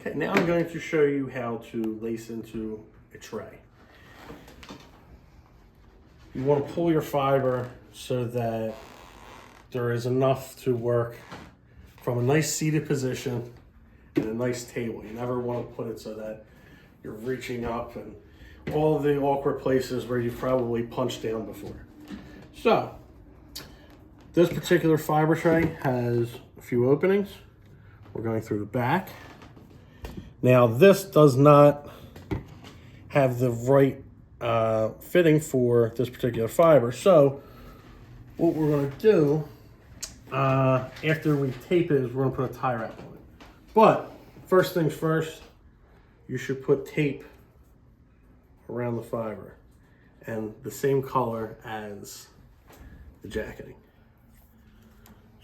Okay, now I'm going to show you how to lace into a tray. You want to pull your fiber so that there is enough to work from a nice seated position and a nice table. You never want to put it so that you're reaching up and all the awkward places where you've probably punched down before. So, this particular fiber tray has a few openings. We're going through the back. Now, this does not have the right fitting for this particular fiber. So, what we're going to do after we tape it is we're going to put a tie wrap on it. But first things first, you should put tape around the fiber and the same color as the jacketing.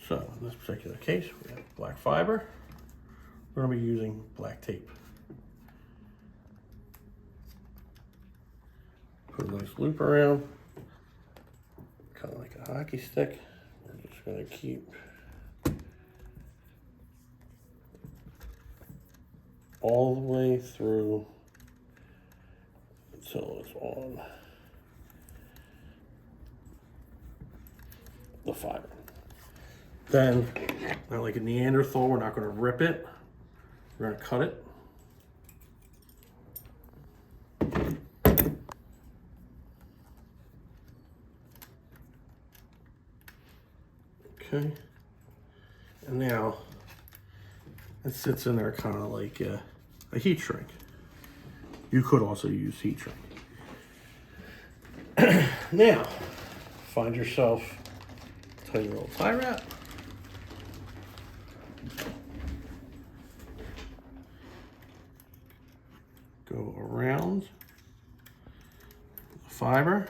So in this particular case, we have black fiber. We're going to be using black tape. Put a nice loop around, kind of like a hockey stick. We're just going to keep all the way through until it's on the fiber. Then, not like a Neanderthal, we're not going to rip it. We're going to cut it. Okay. And now, it sits in there kind of like a heat shrink. You could also use heat shrink. Now, find yourself a tiny little tie wrap. Go around the fiber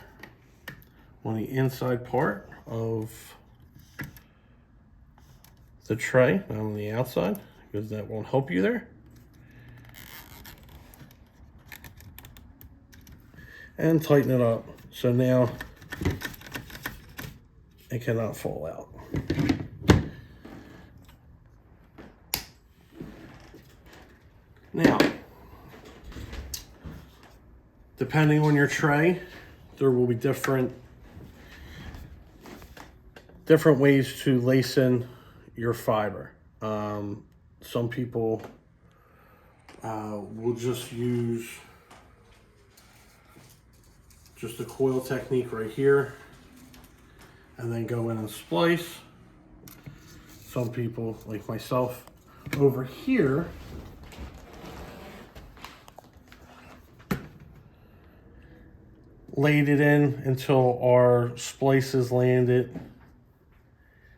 on the inside part of the tray, not on the outside, because that won't help you there. And tighten it up so now it cannot fall out. Now, depending on your tray, there will be different ways to lace in your fiber. Some people will just use just a coil technique right here and then go in and splice. Some people, like myself, over here laid it in until our splices landed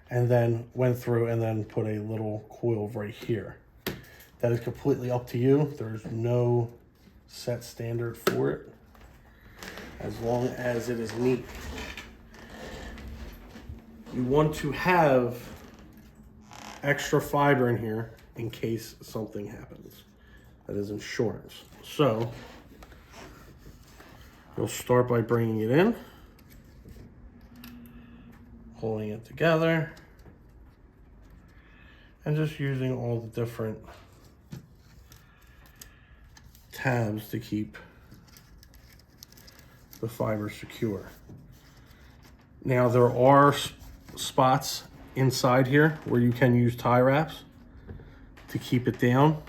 and then went through and then put a little coil right here. That is completely up to you. There's no set standard for it, as long as it is neat. You want to have extra fiber in here in case something happens. That is insurance. So you'll start by bringing it in, pulling it together, and just using all the different tabs to keep the fiber secure. Now there are spots inside here where you can use tie wraps to keep it down.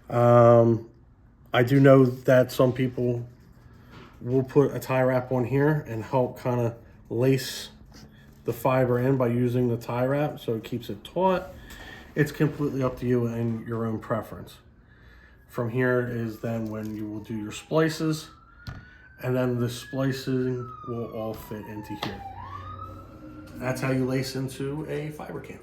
I do know that some people will put a tie wrap on here and help kind of lace the fiber in by using the tie wrap so it keeps it taut. It's completely up to you and your own preference. From here is then when you will do your splices, and then the splicing will all fit into here. That's how you lace into a fiber can.